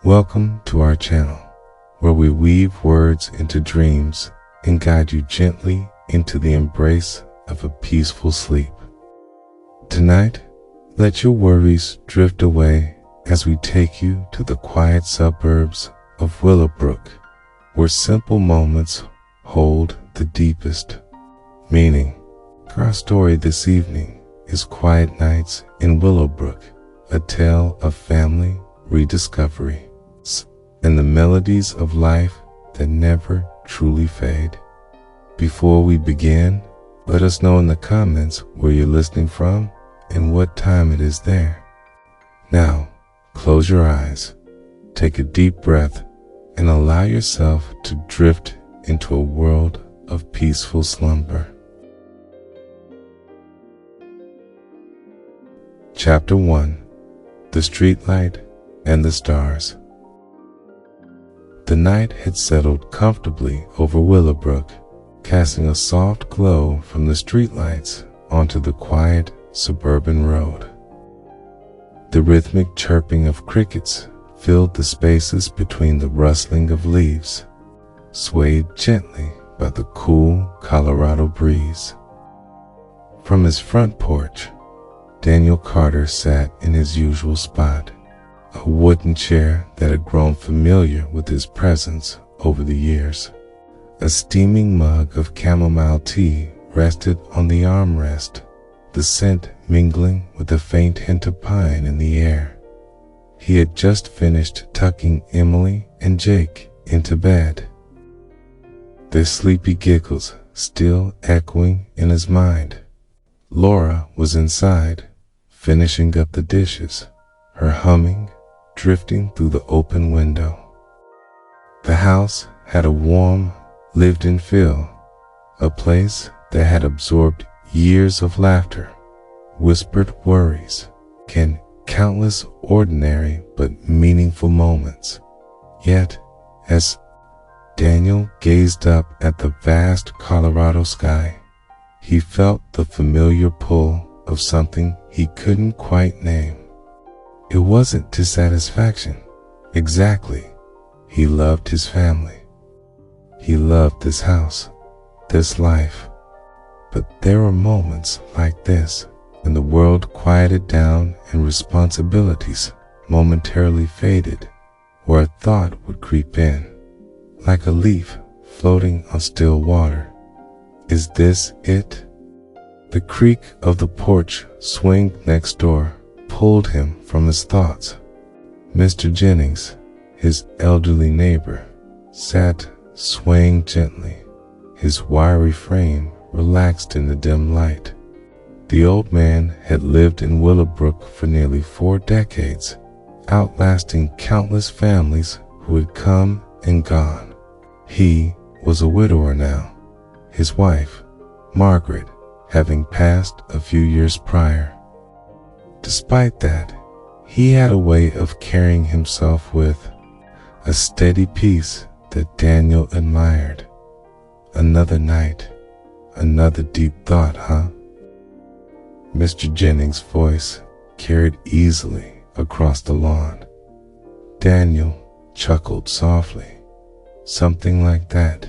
Welcome to our channel, where we weave words into dreams and guide you gently into the embrace of a peaceful sleep. Tonight, let your worries drift away as we take you to the quiet suburbs of Willowbrook, where simple moments hold the deepest meaning. Our story this evening is Quiet Nights in Willowbrook, a tale of family rediscovery and the melodies of life that never truly fade. Before we begin, let us know in the comments where you're listening from and what time it is there. Now, close your eyes, take a deep breath, and allow yourself to drift into a world of peaceful slumber. Chapter 1: The Streetlight and the Stars. The night had settled comfortably over Willowbrook, casting a soft glow from the streetlights onto the quiet suburban road. The rhythmic chirping of crickets filled the spaces between the rustling of leaves, swayed gently by the cool Colorado breeze. From his front porch, Daniel Carter sat in his usual spot, a wooden chair that had grown familiar with his presence over the years. A steaming mug of chamomile tea rested on the armrest, the scent mingling with a faint hint of pine in the air. He had just finished tucking Emily and Jake into bed, their sleepy giggles still echoing in his mind. Laura was inside, finishing up the dishes, her humming drifting through the open window. The house had a warm, lived-in feel, a place that had absorbed years of laughter, whispered worries, and countless ordinary but meaningful moments. Yet, as Daniel gazed up at the vast Colorado sky, he felt the familiar pull of something he couldn't quite name. It wasn't dissatisfaction, exactly. He loved his family. He loved this house, this life. But there were moments like this when the world quieted down and responsibilities momentarily faded, where a thought would creep in, like a leaf floating on still water. Is this it? The creak of the porch swing next door pulled him from his thoughts. Mr. Jennings, his elderly neighbor, sat swaying gently, his wiry frame relaxed in the dim light. The old man had lived in Willowbrook for nearly 4 decades, outlasting countless families who had come and gone. He was a widower now, his wife, Margaret, having passed a few years prior. Despite that, he had a way of carrying himself with a steady peace that Daniel admired. Another night, another deep thought, huh? Mr. Jennings' voice carried easily across the lawn. Daniel chuckled softly, something like that.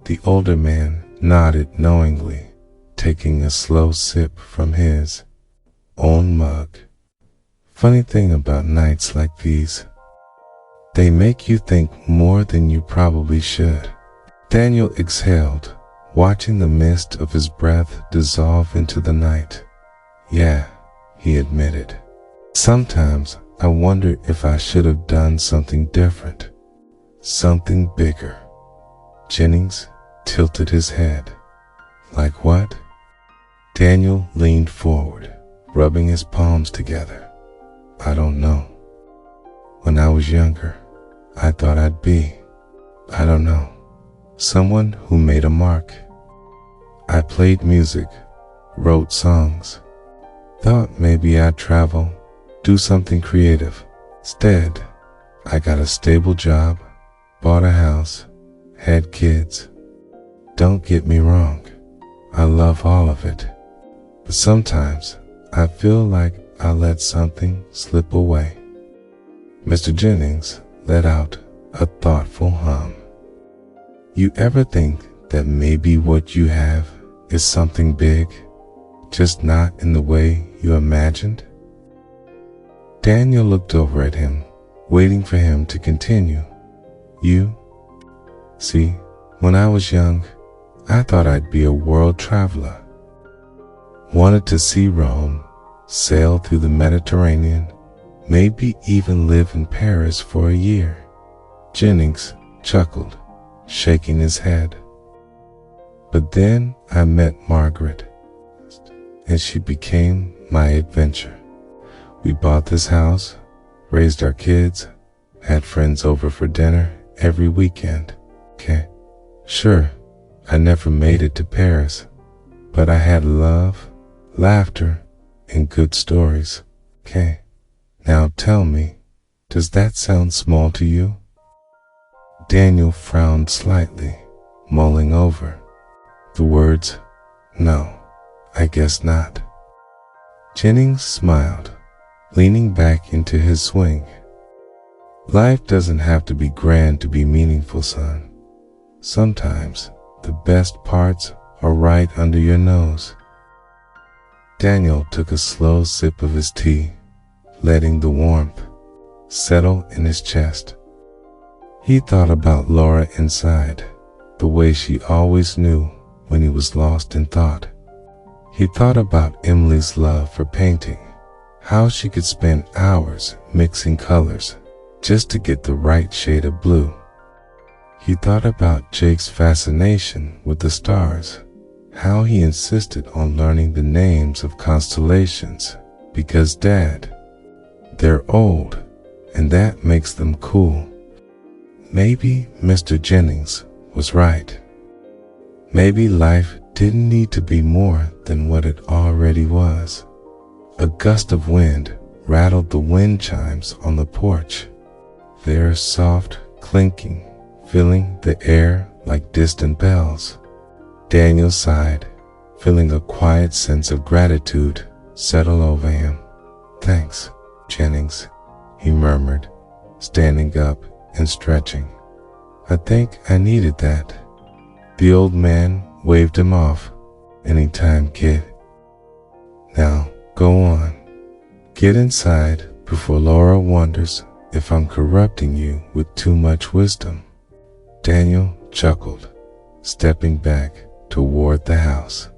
The older man nodded knowingly, taking a slow sip from his own mug. Funny thing about nights like these, they make you think more than you probably should. Daniel exhaled, watching the mist of his breath dissolve into the night. Yeah, he admitted. Sometimes I wonder if I should have done something different, something bigger. Jennings tilted his head. Like what? Daniel leaned forward, rubbing his palms together. I don't know. When I was younger, I thought I'd be, I don't know, someone who made a mark. I played music, wrote songs, thought maybe I'd travel, do something creative. Instead, I got a stable job, bought a house, had kids. Don't get me wrong, I love all of it. But sometimes I feel like I let something slip away. Mr. Jennings let out a thoughtful hum. You ever think that maybe what you have is something big, just not in the way you imagined? Daniel looked over at him, waiting for him to continue. See, when I was young, I thought I'd be a world traveler. Wanted to see Rome, sail through the Mediterranean, maybe even live in Paris for a year. Jennings chuckled, shaking his head. But then I met Margaret, and she became my adventure. We bought this house, raised our kids, had friends over for dinner every weekend. Okay, sure, I never made it to Paris, but I had love, laughter, and good stories. Okay, now tell me, does that sound small to you? Daniel frowned slightly, mulling over the words. No, I guess not. Jennings smiled, leaning back into his swing. Life doesn't have to be grand to be meaningful, son. Sometimes the best parts are right under your nose. Daniel took a slow sip of his tea, letting the warmth settle in his chest. He thought about Laura inside, the way she always knew when he was lost in thought. He thought about Emily's love for painting, how she could spend hours mixing colors just to get the right shade of blue. He thought about Jake's fascination with the stars, how he insisted on learning the names of constellations because Dad, they're old and that makes them cool. Maybe Mr. Jennings was right. Maybe life didn't need to be more than what it already was. A gust of wind rattled the wind chimes on the porch, their soft clinking filling the air like distant bells. Daniel sighed, feeling a quiet sense of gratitude settle over him. Thanks, Jennings, he murmured, standing up and stretching. I think I needed that. The old man waved him off. Anytime, kid. Now, go on. Get inside before Laura wonders if I'm corrupting you with too much wisdom. Daniel chuckled, stepping back toward the house.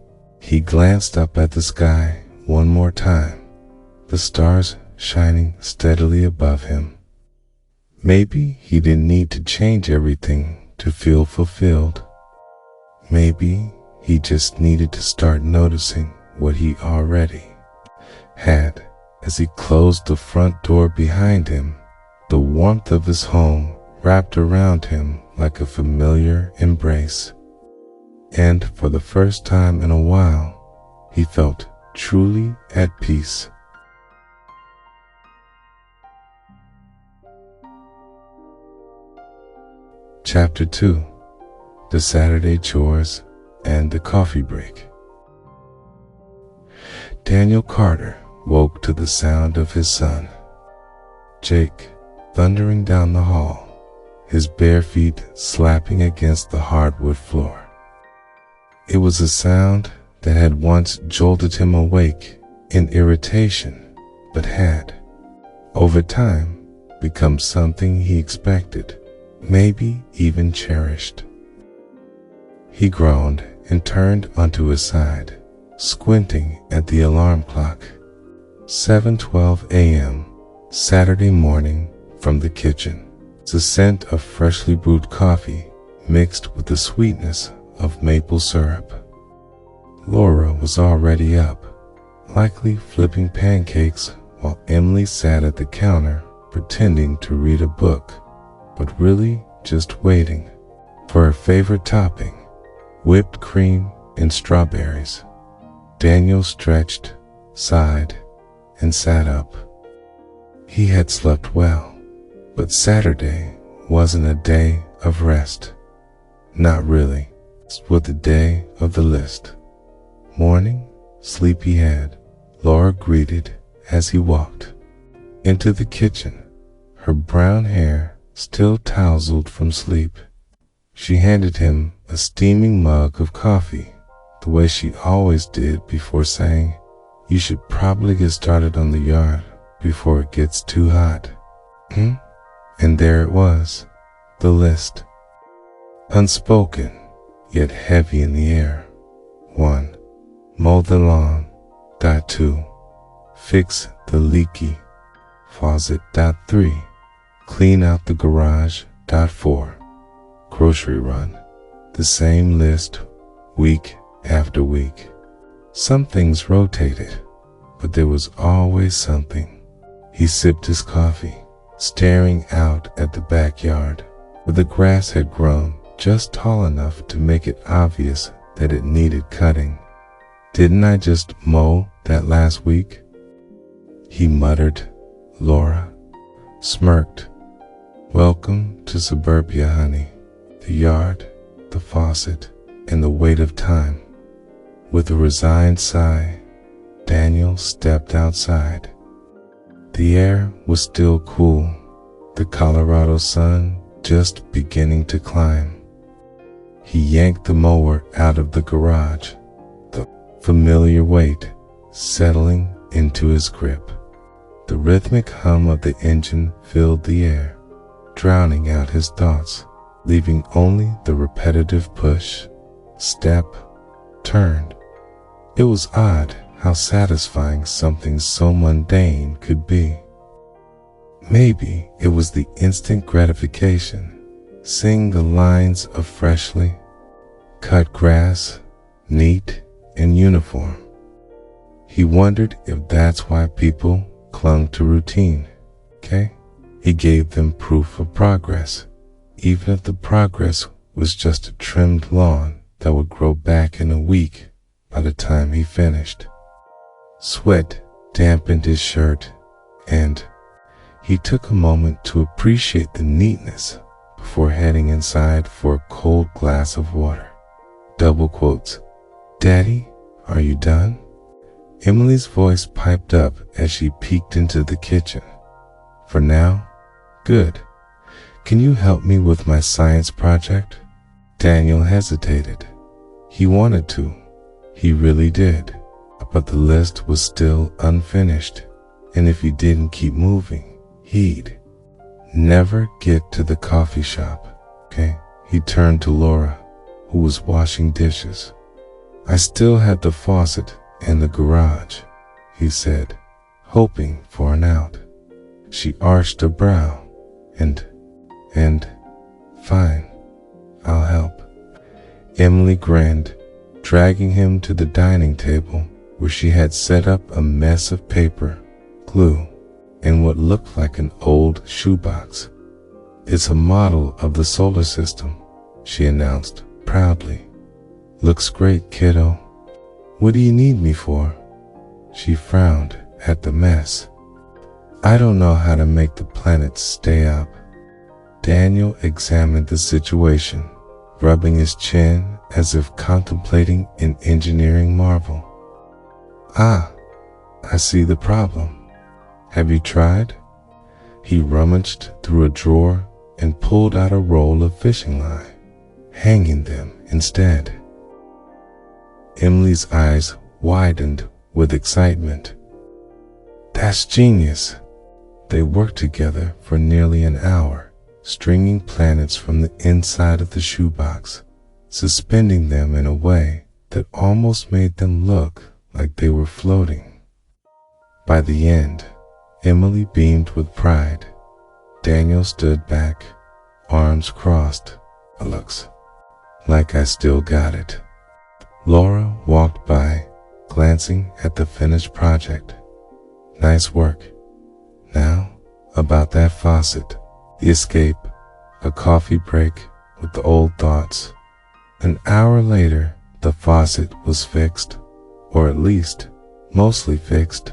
He glanced up at the sky one more time, the stars shining steadily above him. Maybe he didn't need to change everything to feel fulfilled. Maybe he just needed to start noticing what he already had. As he closed the front door behind him, the warmth of his home wrapped around him like a familiar embrace. And for the first time in a while, he felt truly at peace. Chapter 2: The Saturday Chores and the Coffee Break. Daniel Carter woke to the sound of his son, Jake, thundering down the hall, his bare feet slapping against the hardwood floor. It was a sound that had once jolted him awake in irritation, but had, over time, become something he expected, maybe even cherished. He groaned and turned onto his side, squinting at the alarm clock. 7:12 a.m., Saturday morning, from the kitchen. The scent of freshly brewed coffee mixed with the sweetness of maple syrup. Laura was already up, likely flipping pancakes while Emily sat at the counter pretending to read a book, but really just waiting for her favorite topping, whipped cream and strawberries. Daniel stretched, sighed, and sat up. He had slept well, but Saturday wasn't a day of rest. Not really. It was the day of the list. Morning, sleepyhead, Laura greeted as he walked into the kitchen, her brown hair still tousled from sleep. She handed him a steaming mug of coffee, the way she always did before saying, "You should probably get started on the yard before it gets too hot." And there it was, the list. Unspoken, yet heavy in the air. 1. Mow the lawn. 2. Fix the leaky faucet. 3. Clean out the garage. 4. Grocery run. The same list, week after week. Some things rotated, but there was always something. He sipped his coffee, staring out at the backyard, where the grass had grown just tall enough to make it obvious that it needed cutting. "Didn't I just mow that last week?" he muttered. Laura smirked. "Welcome to suburbia, honey. The yard, the faucet, and the weight of time." With a resigned sigh, Daniel stepped outside. The air was still cool, the Colorado sun just beginning to climb. He yanked the mower out of the garage, the familiar weight settling into his grip. The rhythmic hum of the engine filled the air, drowning out his thoughts, leaving only the repetitive push, step, turn. It was odd how satisfying something so mundane could be. Maybe it was the instant gratification, seeing the lines of freshly cut grass, neat and uniform. He wondered if that's why people clung to routine. He gave them proof of progress, even if the progress was just a trimmed lawn that would grow back in a week by the time he finished. Sweat dampened his shirt, and he took a moment to appreciate the neatness before heading inside for a cold glass of water. Double quotes. "Daddy, are you done?" Emily's voice piped up as she peeked into the kitchen. "For now, good. Can you help me with my science project?" Daniel hesitated. He wanted to. He really did. But the list was still unfinished, and if he didn't keep moving, he'd never get to the coffee shop. He turned to Laura, who was washing dishes. "I still had the faucet in the garage," he said, hoping for an out. She arched a brow. And, fine, I'll help." Emily grinned, dragging him to the dining table, where she had set up a mess of paper, glue, and what looked like an old shoebox. "It's a model of the solar system," she announced proudly. "Looks great, kiddo. What do you need me for?" She frowned at the mess. "I don't know how to make the planets stay up." Daniel examined the situation, rubbing his chin as if contemplating an engineering marvel. "Ah, I see the problem. Have you tried?" He rummaged through a drawer and pulled out a roll of fishing line, hanging them instead. Emily's eyes widened with excitement. "That's genius." They worked together for nearly an hour, stringing planets from the inside of the shoebox, suspending them in a way that almost made them look like they were floating. By the end, Emily beamed with pride. Daniel stood back, arms crossed. "Looks like I still got it." Laura walked by, glancing at the finished project. "Nice work. Now, about that faucet." The escape, a coffee break with the old thoughts. An hour later, the faucet was fixed, or at least mostly fixed.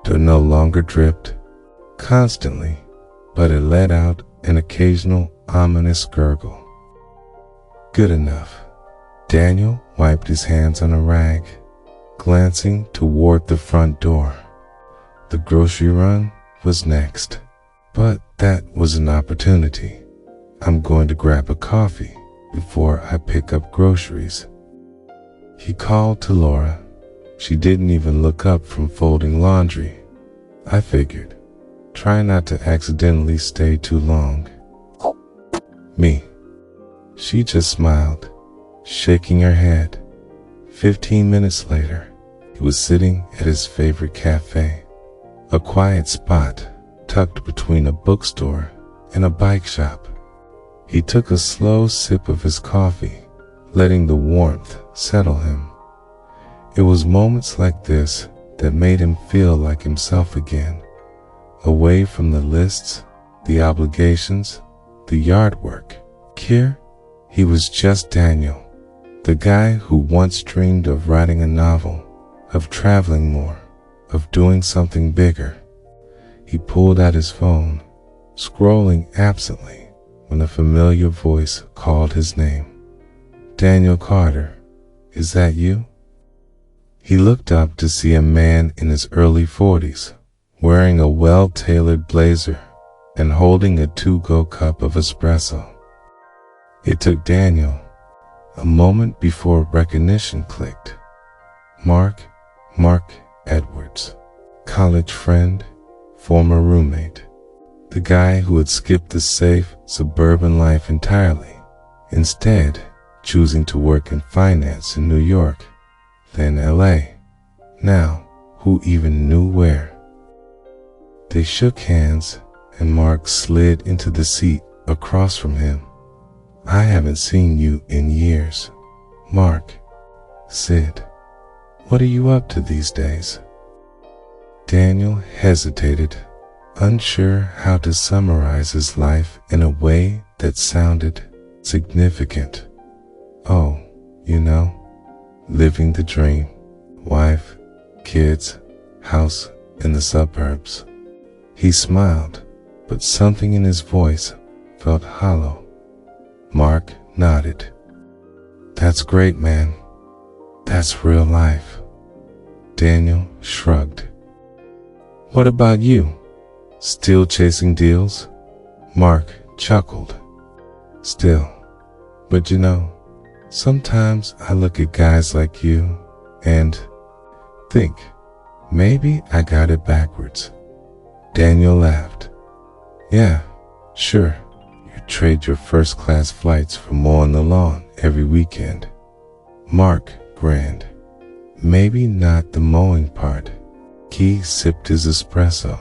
It no longer dripped constantly, but it let out an occasional ominous gurgle. Good enough. Daniel wiped his hands on a rag, glancing toward the front door. The grocery run was next, but That was an opportunity. I'm going to grab a coffee before I pick up groceries. He called to Laura. She didn't even look up from folding laundry. I figured, try not to accidentally stay too long. Me. She just smiled, shaking her head. 15 minutes later, he was sitting at his favorite cafe, a quiet spot tucked between a bookstore and a bike shop. He took a slow sip of his coffee, letting the warmth settle him. It was moments like this that made him feel like himself again, away from the lists, the obligations, the yard work. Here, he was just Daniel, the guy who once dreamed of writing a novel, of traveling more, of doing something bigger. He pulled out his phone, scrolling absently when a familiar voice called his name. Daniel Carter, is that you? He looked up to see a man in his early 40s, wearing a well-tailored blazer and holding a to-go cup of espresso. It took Daniel a moment before recognition clicked. Mark Edwards, college friend, former roommate, the guy who had skipped the safe suburban life entirely, instead choosing to work in finance in New York, then LA. Now, who even knew where? They shook hands and Mark slid into the seat across from him. I haven't seen you in years, Mark. Sid, what are you up to these days? Daniel hesitated, unsure how to summarize his life in a way that sounded significant. Oh, living the dream. Wife, kids, house in the suburbs. He smiled, but something in his voice felt hollow. Mark nodded. That's great, man. That's real life. Daniel shrugged. What about you? Still chasing deals? Mark chuckled. Still. But sometimes I look at guys like you and think, maybe I got it backwards. Daniel laughed. Yeah, sure. You trade your first-class flights for mowing the lawn every weekend. Mark grinned. Maybe not the mowing part. He sipped his espresso.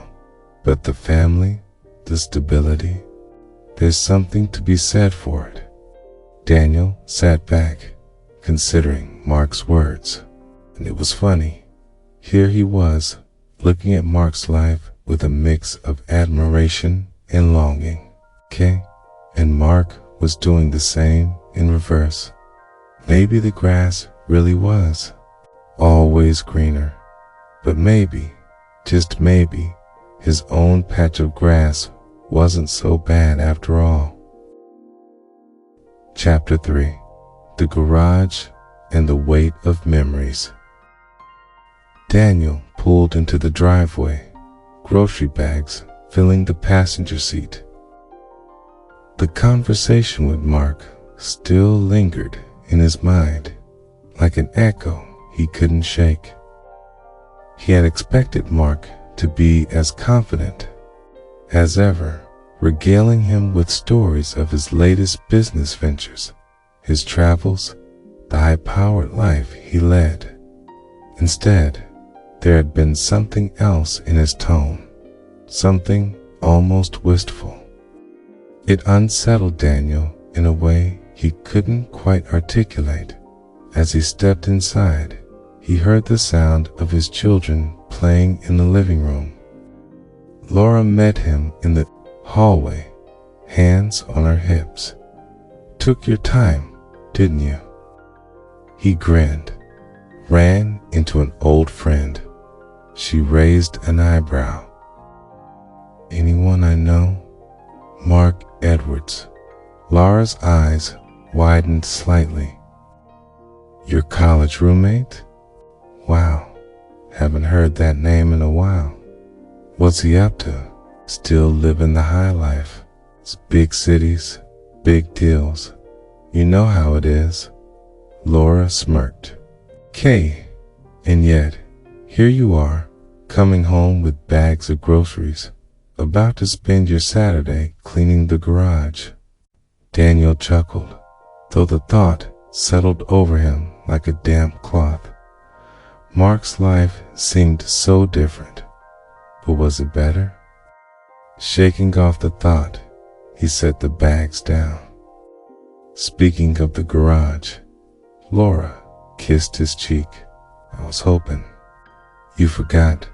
But the family, the stability, there's something to be said for it. Daniel sat back, considering Mark's words. And it was funny. Here he was, looking at Mark's life with a mix of admiration and longing. And Mark was doing the same in reverse. Maybe the grass really was always greener. But maybe, just maybe, his own patch of grass wasn't so bad after all. Chapter 3. The Garage and the Weight of Memories. Daniel pulled into the driveway, grocery bags filling the passenger seat. The conversation with Mark still lingered in his mind, like an echo he couldn't shake. He had expected Mark to be as confident as ever, regaling him with stories of his latest business ventures, his travels, the high-powered life he led. Instead, there had been something else in his tone, something almost wistful. It unsettled Daniel in a way he couldn't quite articulate. As he stepped inside, he heard the sound of his children playing in the living room. Laura met him in the hallway, hands on her hips. Took your time, didn't you? He grinned, ran into an old friend. She raised an eyebrow. Anyone I know? Mark Edwards. Laura's eyes widened slightly. Your college roommate? Wow, haven't heard that name in a while. What's he up to? Still living the high life. It's big cities, big deals. You know how it is. Laura smirked. "Kay, and yet, here you are, coming home with bags of groceries, about to spend your Saturday cleaning the garage." Daniel chuckled, though the thought settled over him like a damp cloth. Mark's life seemed so different, but was it better? Shaking off the thought, he set the bags down. Speaking of the garage, Laura kissed his cheek. "I was hoping." "You forgot."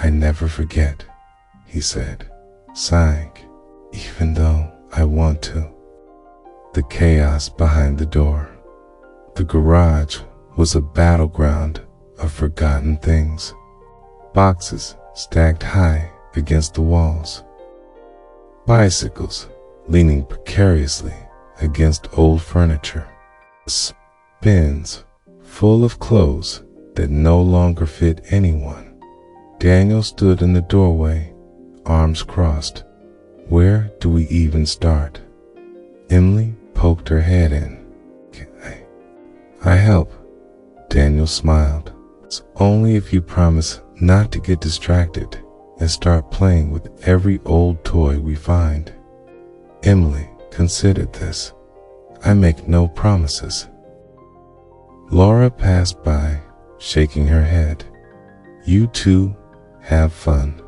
"I never forget," he said, sighing, "even though I want to." The chaos behind the door. The garage was a battleground of forgotten things. Boxes stacked high against the walls. Bicycles leaning precariously against old furniture. Bins full of clothes that no longer fit anyone. Daniel stood in the doorway, arms crossed. Where do we even start? Emily poked her head in. "Can I help?" Daniel smiled. "It's only if you promise not to get distracted and start playing with every old toy we find." Emily considered this. "I make no promises." Laura passed by, shaking her head. "You two have fun.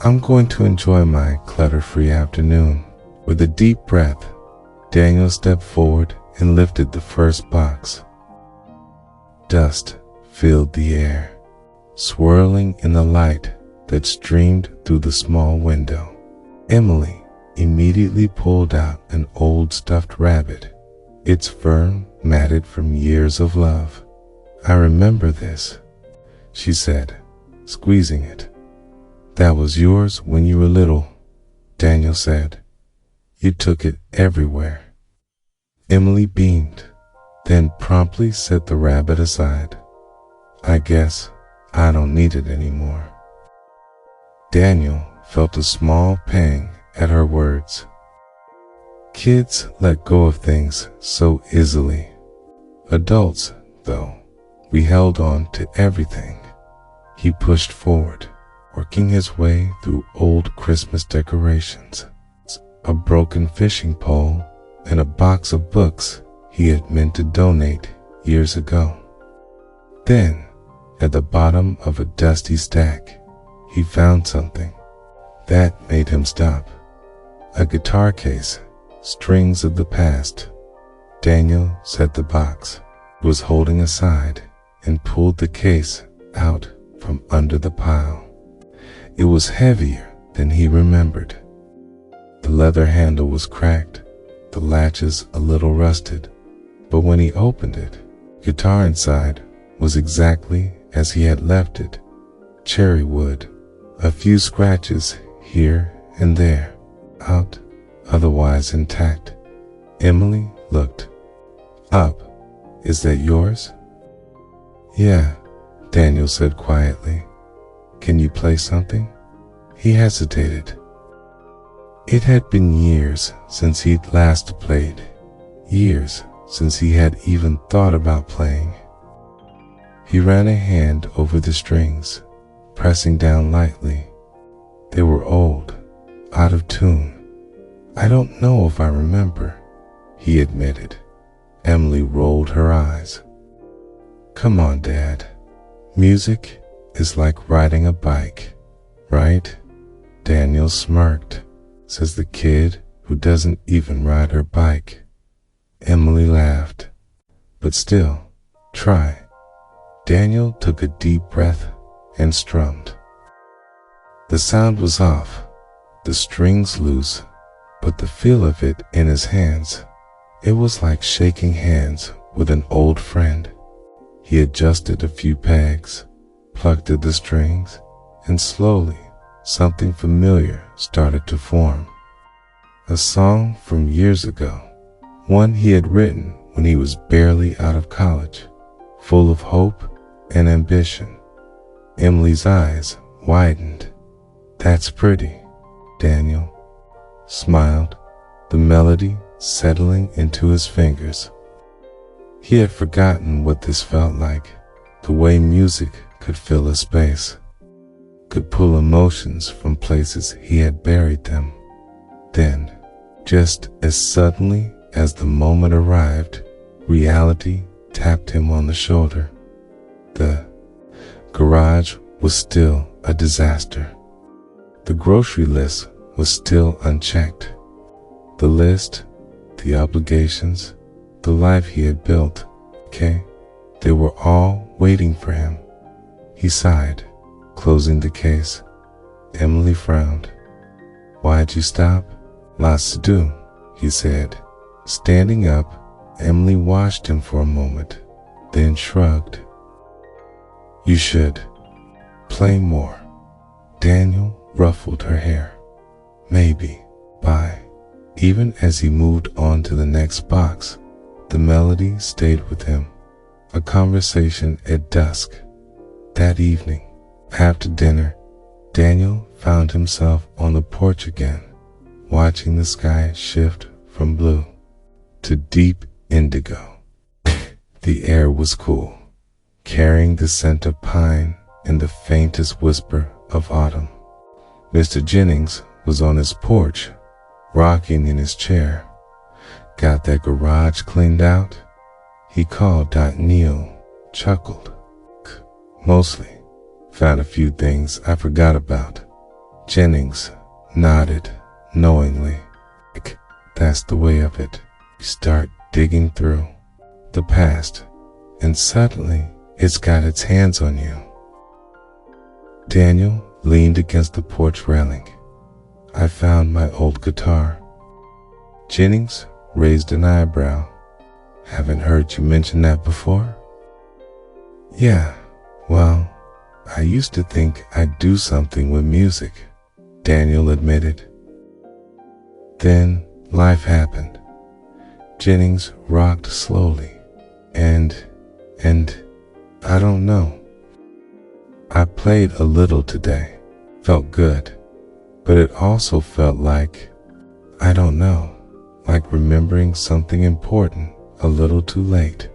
I'm going to enjoy my clutter-free afternoon." With a deep breath, Daniel stepped forward and lifted the first box. Dust filled the air, swirling in the light that streamed through the small window. Emily immediately pulled out an old stuffed rabbit, its fur matted from years of love. "I remember this," she said, squeezing it. "That was yours when you were little," Daniel said. "You took it everywhere." Emily beamed, then promptly set the rabbit aside. "I guess I don't need it anymore." Daniel felt a small pang at her words. Kids let go of things so easily. Adults, though, we held on to everything. He pushed forward, working his way through old Christmas decorations, a broken fishing pole, and a box of books he had meant to donate years ago. Then, at the bottom of a dusty stack, he found something that made him stop. A guitar case, strings of the past. Daniel set the box, was holding aside, and pulled the case out from under the pile. It was heavier than he remembered. The leather handle was cracked, the latches a little rusted, but when he opened it, the guitar inside was exactly as he had left it. Cherry wood, a few scratches here and there, out, otherwise intact. Emily looked up. "Is that yours?" "Yeah," Daniel said quietly. "Can you play something?" He hesitated. It had been years since he'd last played, years since he had even thought about playing. He ran a hand over the strings, pressing down lightly. They were old, out of tune. "I don't know if I remember," he admitted. Emily rolled her eyes. "Come on, Dad. Music is like riding a bike, right?" Daniel smirked. "Says the kid who doesn't even ride her bike." Emily laughed. "But still, try." Daniel took a deep breath and strummed. The sound was off, the strings loose, but the feel of it in his hands, it was like shaking hands with an old friend. He adjusted a few pegs, plucked at the strings, and slowly something familiar started to form. A song from years ago, one he had written when he was barely out of college, full of hope and ambition. Emily's eyes widened. "That's pretty," Daniel smiled, the melody settling into his fingers. He had forgotten what this felt like, the way music could fill a space, could pull emotions from places he had buried them. Then, just as suddenly as the moment arrived, reality tapped him on the shoulder. The garage was still a disaster. The grocery list was still unchecked. The list, the obligations, the life he had built, they were all waiting for him. He sighed, closing the case. Emily frowned. "Why'd you stop?" "Lots to do," he said. Standing up, Emily watched him for a moment, then shrugged. "You should play more." Daniel ruffled her hair. "Maybe." Bye. Even as he moved on to the next box, the melody stayed with him. A conversation at dusk. That evening, after dinner, Daniel found himself on the porch again, watching the sky shift from blue to deep indigo. The air was cool, carrying the scent of pine and the faintest whisper of autumn. Mr. Jennings was on his porch, rocking in his chair. "Got that garage cleaned out?" he called. Neil chuckled. "Mostly. Found a few things I forgot about." Jennings nodded knowingly. "That's the way of it. You start digging through the past, and suddenly it's got its hands on you." Daniel leaned against the porch railing. "I found my old guitar." Jennings raised an eyebrow. "Haven't heard you mention that before." "Yeah, well, I used to think I'd do something with music," Daniel admitted. Then life happened. Jennings rocked slowly, and I don't know. I played a little today. Felt good, but it also felt like, I don't know, like remembering something important a little too late.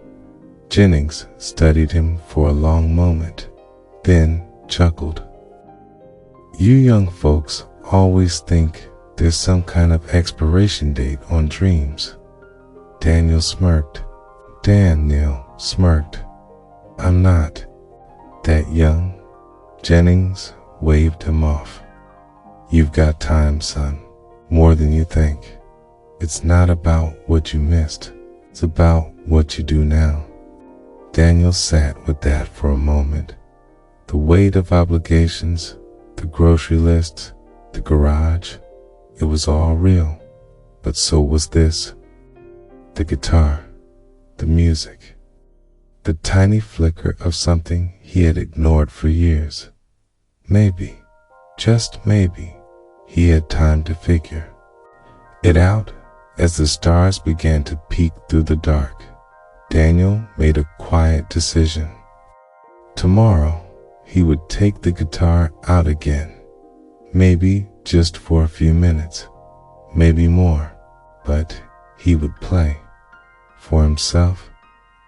Jennings studied him for a long moment, then chuckled. "You young folks always think there's some kind of expiration date on dreams." Daniel smirked. "I'm not that young." Jennings waved him off. "You've got time, son, more than you think. It's not about what you missed, it's about what you do now." Daniel sat with that for a moment. The weight of obligations, the grocery lists, the garage, it was all real, but so was this. The guitar, the music, the tiny flicker of something he had ignored for years. Maybe, just maybe, he had time to figure it out. As the stars began to peek through the dark, Daniel made a quiet decision. Tomorrow, he would take the guitar out again. Maybe just for a few minutes, maybe more, but he would play. For himself,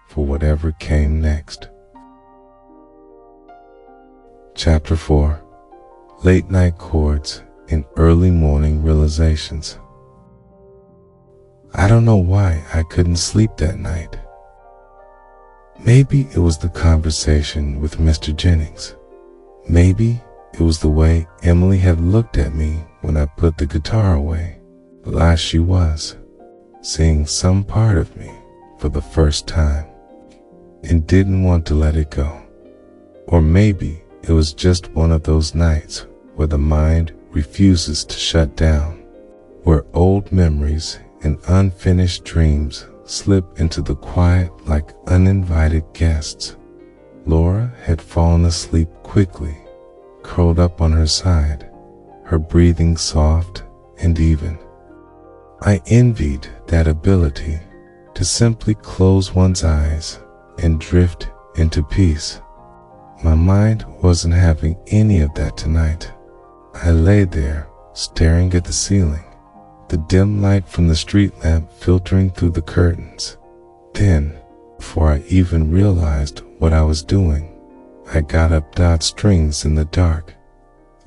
for whatever came next. Chapter 4. Late night chords and early morning realizations. I don't know why I couldn't sleep that night. Maybe it was the conversation with Mr. Jennings. Maybe it was the way Emily had looked at me when I put the guitar away. Alas, she was seeing some part of me for the first time and didn't want to let it go. Or maybe it was just one of those nights where the mind refuses to shut down, where old memories and unfinished dreams slip into the quiet like uninvited guests. Laura had fallen asleep quickly, curled up on her side, her breathing soft and even. I envied that ability to simply close one's eyes and drift into peace. My mind wasn't having any of that tonight. I lay there, staring at the ceiling, the dim light from the street lamp filtering through the curtains. Then, before I even realized what I was doing, I got up dot strings in the dark.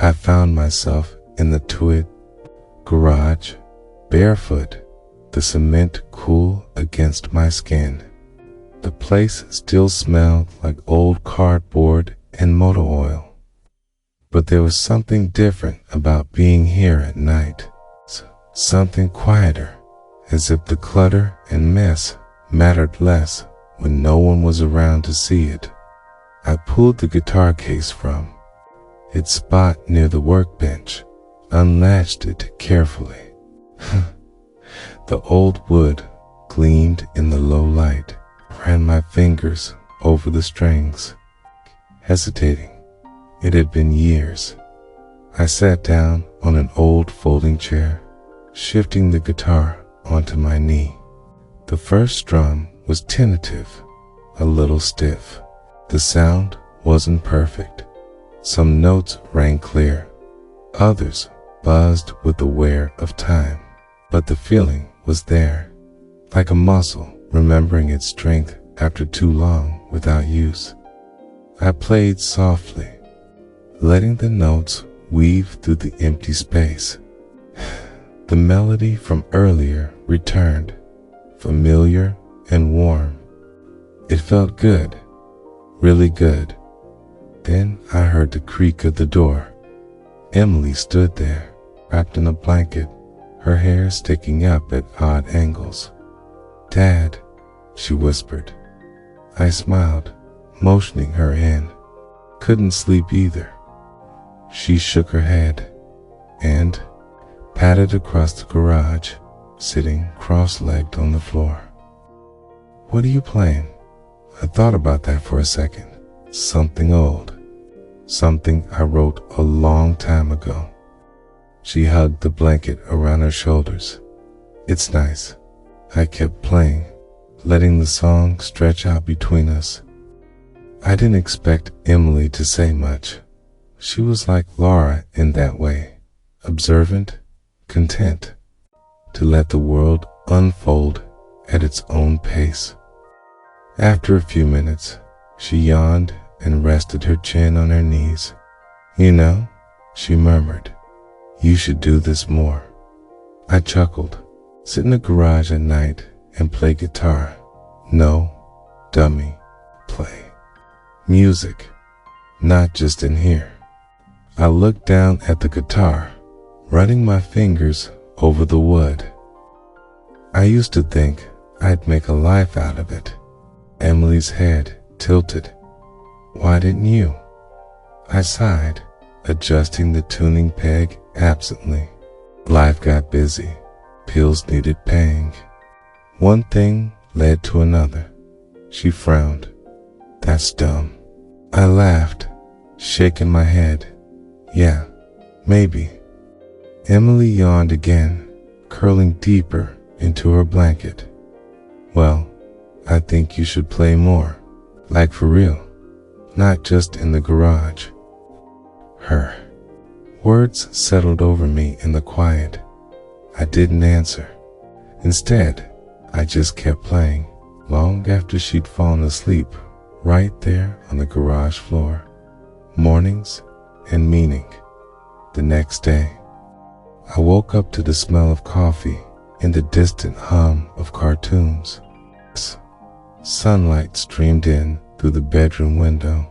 I found myself in the Tweed garage, barefoot, the cement cool against my skin. The place still smelled like old cardboard and motor oil. But there was something different about being here at night. Something quieter, as if the clutter and mess mattered less when no one was around to see it. I pulled the guitar case from its spot near the workbench, unlatched it carefully. The old wood gleamed in the low light. Ran my fingers over the strings, hesitating. It had been years. I sat down on an old folding chair, shifting the guitar onto my knee. The first strum was tentative, a little stiff. The sound wasn't perfect. Some notes rang clear, others buzzed with the wear of time. But the feeling was there, like a muscle remembering its strength after too long without use. I played softly, letting the notes weave through the empty space. The melody from earlier returned, familiar and warm. It felt good, really good. Then I heard the creak of the door. Emily stood there, wrapped in a blanket, her hair sticking up at odd angles. "Dad," she whispered. I smiled, motioning her in. Couldn't sleep either. She shook her head and padded across the garage, sitting cross-legged on the floor. "What are you playing?" I thought about that for a second. Something old. Something I wrote a long time ago. She hugged the blanket around her shoulders. "It's nice." I kept playing, letting the song stretch out between us. I didn't expect Emily to say much. She was like Laura in that way, observant, content, to let the world unfold at its own pace. After a few minutes, she yawned and rested her chin on her knees. "You know," she murmured, "you should do this more." I chuckled. "Sit in the garage at night and play guitar." "No, dummy, play music, not just in here." I looked down at the guitar, running my fingers over the wood. "I used to think I'd make a life out of it." Emily's head tilted. "Why didn't you?" I sighed, adjusting the tuning peg absently. Life got busy. Pills needed paying. One thing led to another. She frowned. "That's dumb." I laughed, shaking my head. "Yeah, maybe." Emily yawned again, curling deeper into her blanket. "Well, I think you should play more. Like for real. Not just in the garage." Her words settled over me in the quiet. I didn't answer. Instead, I just kept playing, long after she'd fallen asleep, right there on the garage floor. Mornings and meaning. The next day, I woke up to the smell of coffee and the distant hum of cartoons. Sunlight streamed in through the bedroom window,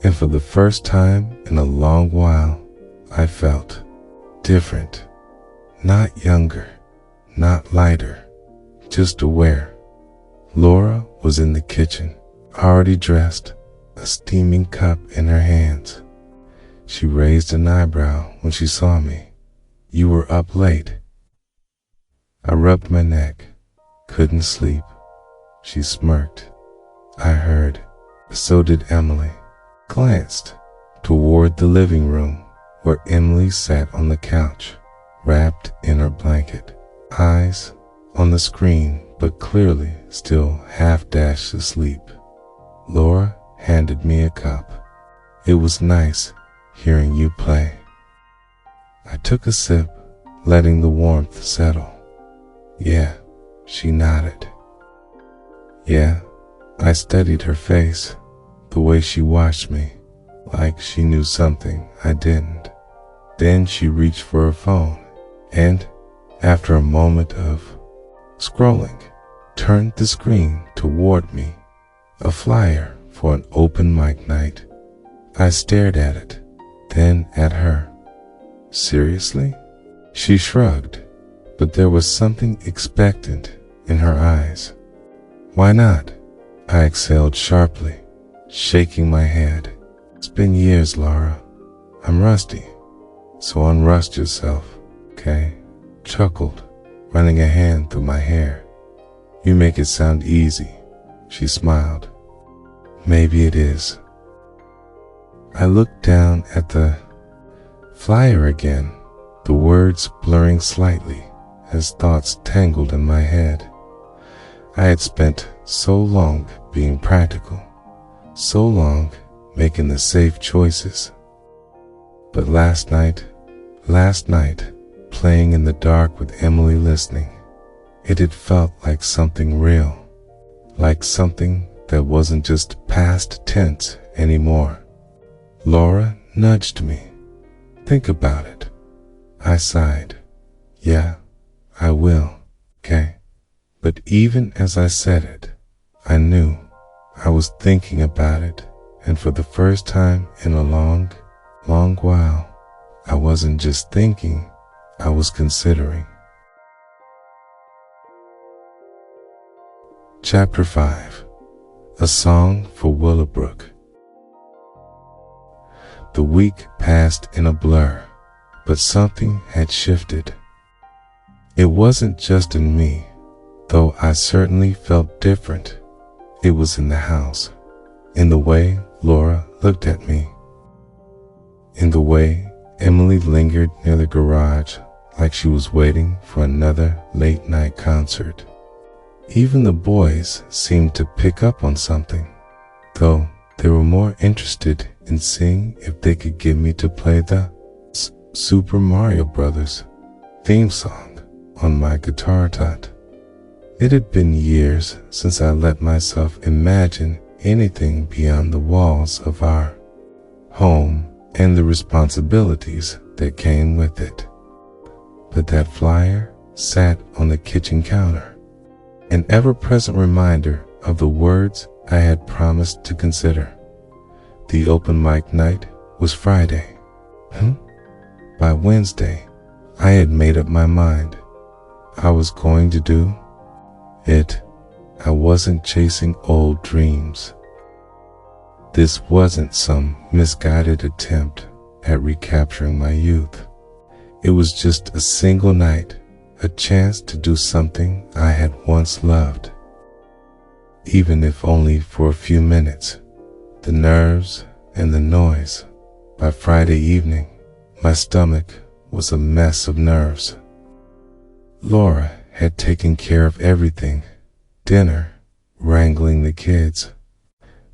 and for the first time in a long while, I felt different. Not younger, not lighter, just aware. Laura was in the kitchen, already dressed, a steaming cup in her hands. She raised an eyebrow when she saw me. "You were up late." I rubbed my neck, couldn't sleep. She smirked. I heard, so did Emily. Glanced toward the living room where Emily sat on the couch, wrapped in her blanket, eyes on the screen but clearly still half dashed to sleep. Laura handed me a cup. "It was nice hearing you play." I took a sip, letting the warmth settle. Yeah, she nodded. Yeah, I studied her face, the way she watched me, like she knew something I didn't. Then she reached for her phone, and, after a moment of scrolling, turned the screen toward me, a flyer for an open mic night. I stared at it, then at her. Seriously? She shrugged, but there was something expectant in her eyes. Why not? I exhaled sharply, shaking my head. It's been years, Laura. I'm rusty, so unrust yourself, okay? Chuckled, running a hand through my hair. You make it sound easy, she smiled. Maybe it is. I looked down at the flyer again, the words blurring slightly as thoughts tangled in my head. I had spent so long being practical, so long making the safe choices. But last night, playing in the dark with Emily listening, it had felt like something real, like something that wasn't just past tense anymore. Laura nudged me. Think about it. I sighed. Yeah, I will, okay? But even as I said it, I knew I was thinking about it, and for the first time in a long while, I wasn't just thinking, I was considering. Chapter 5. A Song for Willowbrook. The week passed in a blur, but something had shifted. It wasn't just in me, though I certainly felt different. It was in the house, in the way Laura looked at me, in the way Emily lingered near the garage like she was waiting for another late-night concert. Even the boys seemed to pick up on something, though they were more interested in seeing if they could get me to play the Super Mario Bros. Theme song on my guitar tot. It had been years since I let myself imagine anything beyond the walls of our home and the responsibilities that came with it. But that flyer sat on the kitchen counter, an ever-present reminder of the words I had promised to consider. The open mic night was Friday. By Wednesday, I had made up my mind. I was going to do it. I wasn't chasing old dreams. This wasn't some misguided attempt at recapturing my youth. It was just a single night, a chance to do something I had once loved. Even if only for a few minutes. The nerves and the noise. By Friday evening, my stomach was a mess of nerves. Laura had taken care of everything. Dinner, wrangling the kids,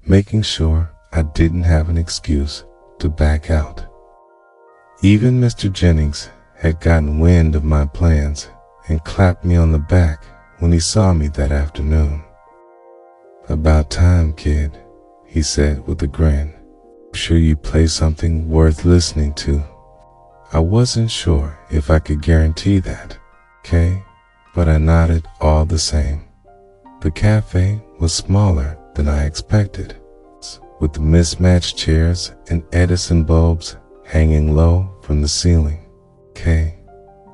making sure I didn't have an excuse to back out. Even Mr. Jennings had gotten wind of my plans and clapped me on the back when he saw me that afternoon. About time, kid, he said with a grin. I'm sure you play something worth listening to. I wasn't sure if I could guarantee that, okay? But I nodded all the same. The cafe was smaller than I expected, with the mismatched chairs and Edison bulbs hanging low from the ceiling. Okay,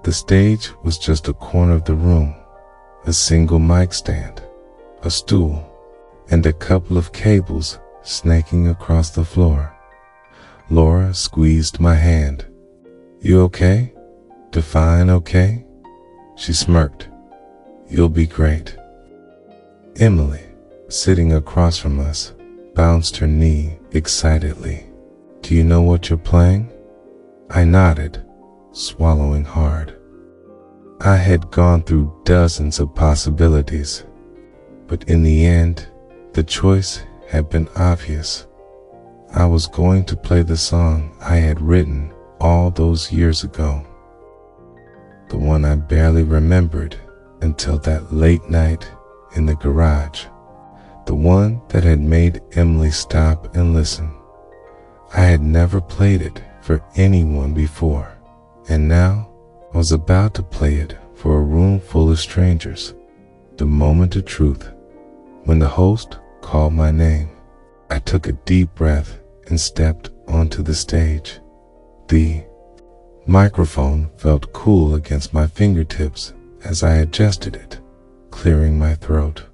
the stage was just a corner of the room, a single mic stand, a stool, and a couple of cables snaking across the floor. Laura squeezed my hand. You okay? Define okay? She smirked. You'll be great. Emily, sitting across from us, bounced her knee excitedly. Do you know what you're playing? I nodded, swallowing hard. I had gone through dozens of possibilities, but in the end, the choice had been obvious. I was going to play the song I had written all those years ago. The one I barely remembered until that late night in the garage. The one that had made Emily stop and listen. I had never played it for anyone before, and now I was about to play it for a room full of strangers. The moment of truth. When the host called my name, I took a deep breath and stepped onto the stage. The microphone felt cool against my fingertips as I adjusted it, clearing my throat.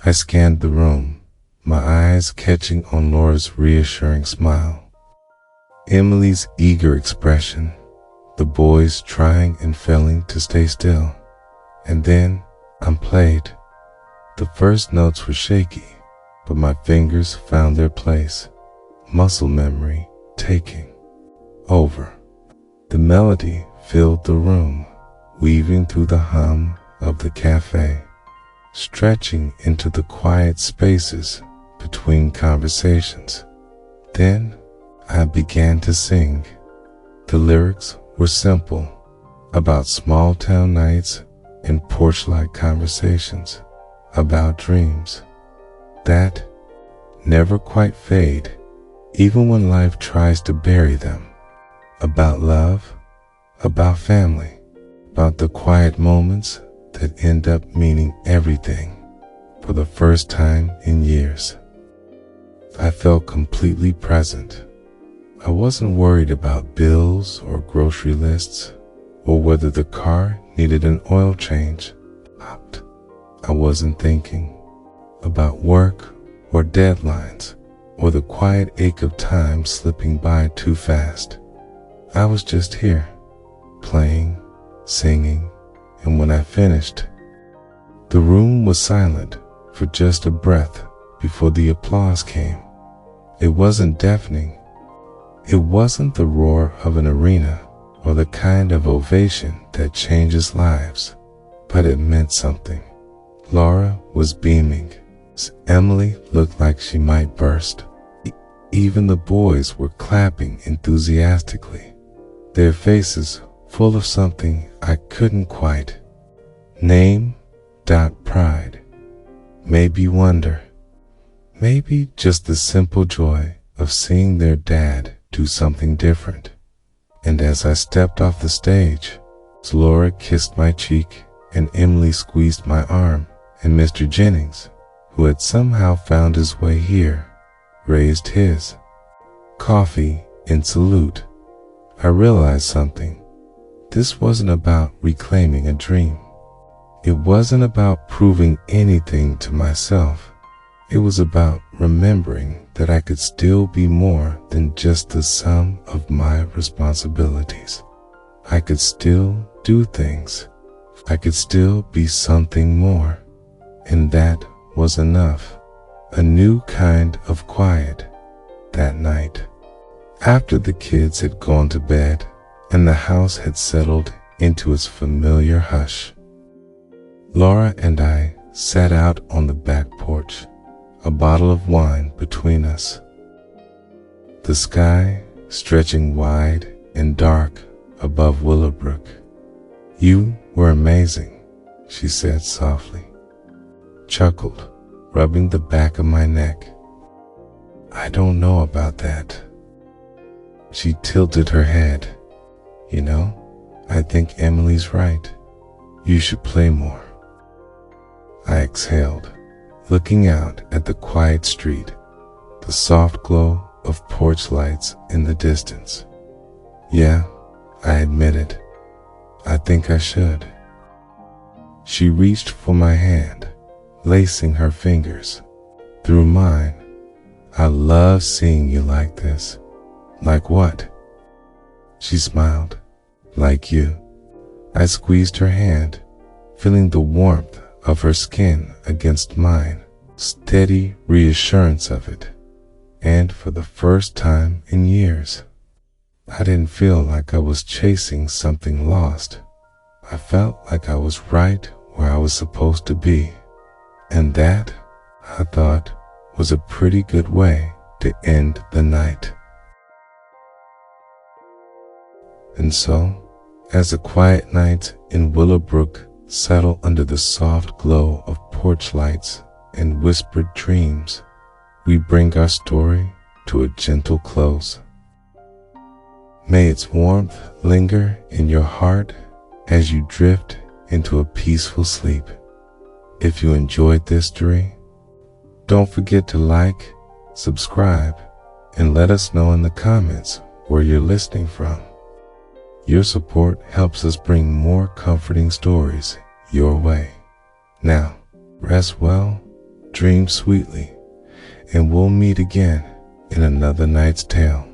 I scanned the room, my eyes catching on Laura's reassuring smile, Emily's eager expression, the boys trying and failing to stay still. And then I played. The first notes were shaky, but my fingers found their place, muscle memory taking over. The melody filled the room, weaving through the hum of the cafe, stretching into the quiet spaces between conversations. Then I began to sing. The lyrics were simple, about small-town nights and porch-like conversations, about dreams that never quite fade, even when life tries to bury them, about love, about family, about the quiet moments that end up meaning everything. For the first time in years, I felt completely present. I wasn't worried about bills or grocery lists, or whether the car needed an oil change. I wasn't thinking about work or deadlines, or the quiet ache of time slipping by too fast. I was just here, playing, singing, and when I finished, the room was silent for just a breath before the applause came. It wasn't deafening. It wasn't the roar of an arena or the kind of ovation that changes lives, but it meant something. Laura was beaming. Emily looked like she might burst. Even the boys were clapping enthusiastically, their faces full of something I couldn't quite name. Pride, maybe wonder, maybe just the simple joy of seeing their dad do something different. And as I stepped off the stage, Laura kissed my cheek and Emily squeezed my arm, and Mr. Jennings, who had somehow found his way here, raised his coffee in salute. I realized something. This wasn't about reclaiming a dream. It wasn't about proving anything to myself. It was about remembering that I could still be more than just the sum of my responsibilities. I could still do things. I could still be something more. And that was enough. A new kind of quiet that night. After the kids had gone to bed and the house had settled into its familiar hush, Laura and I sat out on the back porch, a bottle of wine between us. The sky stretching wide and dark above Willowbrook. "You were amazing," she said softly, chuckled, rubbing the back of my neck. "I don't know about that." She tilted her head. "You know, I think Emily's right. You should play more." I exhaled, looking out at the quiet street, the soft glow of porch lights in the distance. "Yeah," I admitted, "I think I should." She reached for my hand, lacing her fingers through mine. "I love seeing you like this." "Like what?" She smiled. "Like you." I squeezed her hand, feeling the warmth of her skin against mine, steady reassurance of it. And for the first time in years, I didn't feel like I was chasing something lost. I felt like I was right where I was supposed to be. And that, I thought, was a pretty good way to end the night. And so, as the quiet nights in Willowbrook settle under the soft glow of porch lights and whispered dreams, we bring our story to a gentle close. May its warmth linger in your heart as you drift into a peaceful sleep. If you enjoyed this story, don't forget to like, subscribe, and let us know in the comments where you're listening from. Your support helps us bring more comforting stories your way. Now, rest well, dream sweetly, and we'll meet again in another night's tale.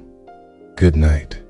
Good night.